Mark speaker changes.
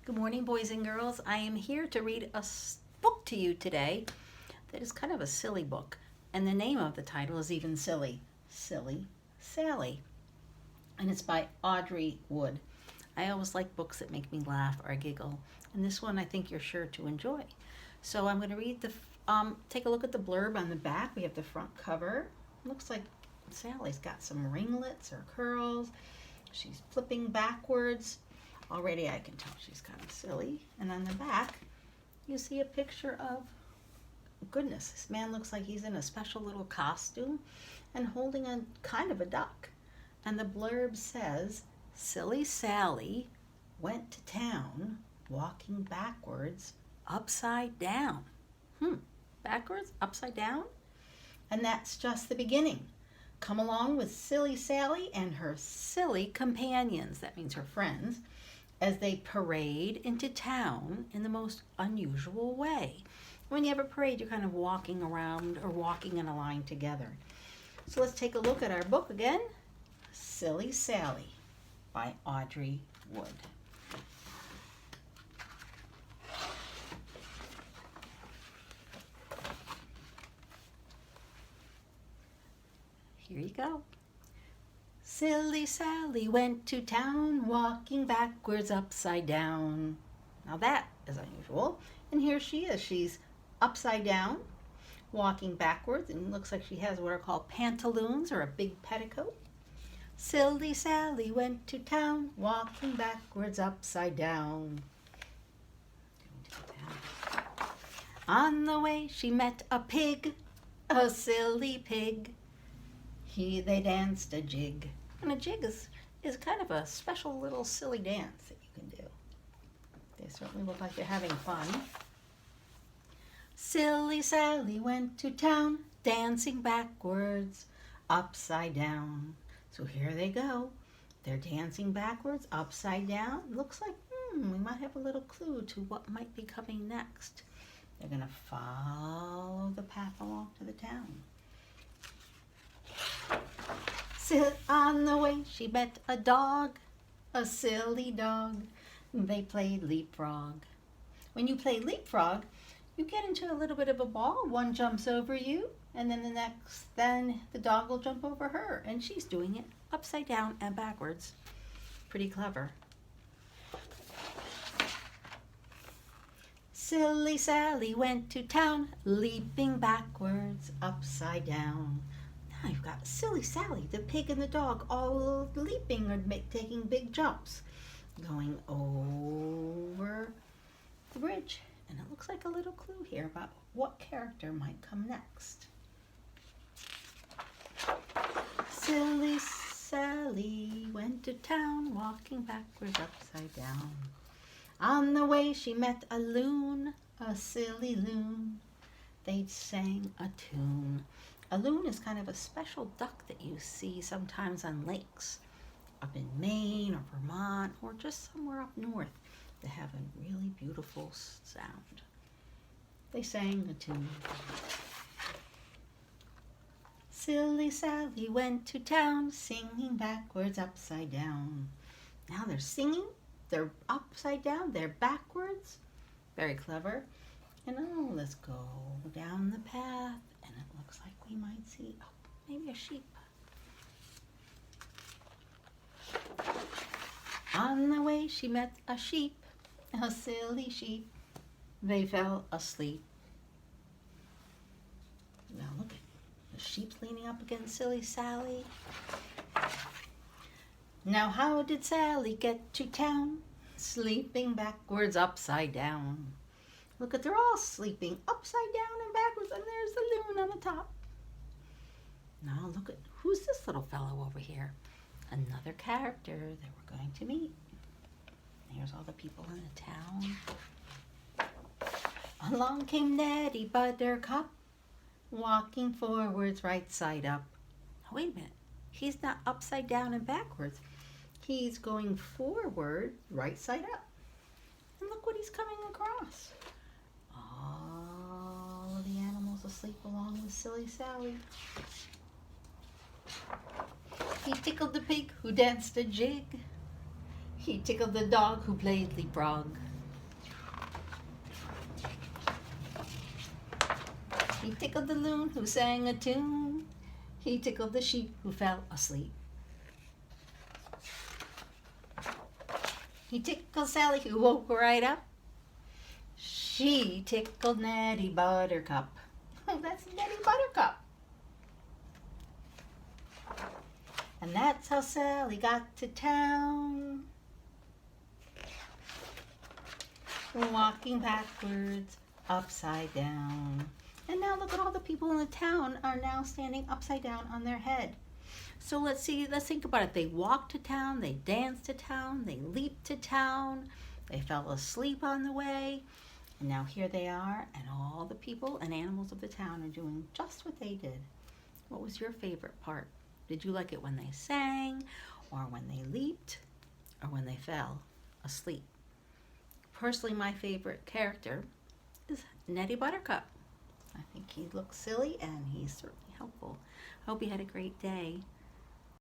Speaker 1: Good morning, boys and girls. I am here to read a book to you today that is kind of a silly book. And the name of the title is even silly. Silly Sally. And it's by Audrey Wood. I always like books that make me laugh or giggle. And this one I think you're sure to enjoy. So I'm going to read take a look at the blurb on the back. We have the front cover. Looks like Sally's got some ringlets or curls. She's flipping backwards. Already I can tell she's kind of silly. And on the back, you see a picture of, goodness, this man looks like he's in a special little costume and holding a kind of a duck. And the blurb says, Silly Sally went to town walking backwards, upside down. Backwards, upside down? And that's just the beginning. Come along with Silly Sally and her silly companions, that means her friends, as they parade into town in the most unusual way. When you have a parade, you're kind of walking around or walking in a line together. So let's take a look at our book again. Silly Sally by Audrey Wood. Here you go. Silly Sally went to town, walking backwards upside down. Now that is unusual. And here she is. She's upside down, walking backwards, and it looks like she has what are called pantaloons or a big petticoat. Silly Sally went to town, walking backwards upside down. On the way she met a pig, a silly pig. They danced a jig. And a jig is kind of a special little silly dance that you can do. They certainly look like they're having fun. Silly Sally went to town, dancing backwards, upside down. So here they go. They're dancing backwards, upside down. Looks like, we might have a little clue to what might be coming next. They're going to follow the path along to the town. On the way she met a dog, a silly dog. They played leapfrog. When you play leapfrog, you get into a little bit of a ball. One jumps over you, and then then the dog will jump over her, and she's doing it upside down and backwards. Pretty clever. Silly Sally went to town, leaping backwards, upside down. Now you've got Silly Sally, the pig and the dog, all leaping or taking big jumps, going over the bridge. And it looks like a little clue here about what character might come next. Silly Sally went to town, walking backwards upside down. On the way she met a loon, a silly loon. They sang a tune. A loon is kind of a special duck that you see sometimes on lakes up in Maine or Vermont or just somewhere up north. They have a really beautiful sound. They sang a tune. Silly Sally went to town, singing backwards upside down. Now they're singing, they're upside down, they're backwards. Very clever. And let's go down the path, and it looks like we might see, maybe a sheep. On the way she met a sheep, a silly sheep. They fell asleep. Now look at the sheep's leaning up against Silly Sally. Now how did Sally get to town? Sleeping backwards upside down. Look at, they're all sleeping upside down and backwards, and there's the loon on the top. Now look at, who's this little fellow over here? Another character that we're going to meet. Here's all the people in the town. Along came Nettie Buttercup, walking forwards right side up. Oh, wait a minute. He's not upside down and backwards. He's going forward right side up. And look what he's coming across. All of the animals asleep along with Silly Sally. He tickled the pig who danced a jig. He tickled the dog who played leapfrog. He tickled the loon who sang a tune. He tickled the sheep who fell asleep. He tickled Sally who woke right up. She tickled Nettie Buttercup. Oh, that's Nettie Buttercup. And that's how Sally got to town. Walking backwards, upside down. And now look at all the people in the town are now standing upside down on their head. So let's think about it. They walked to town, they danced to town, they leaped to town, they fell asleep on the way, and now here they are, and all the people and animals of the town are doing just what they did. What was your favorite part? Did you like it when they sang, or when they leaped, or when they fell asleep? Personally, my favorite character is Nettie Buttercup. I think he looks silly and he's certainly helpful. I hope you had a great day.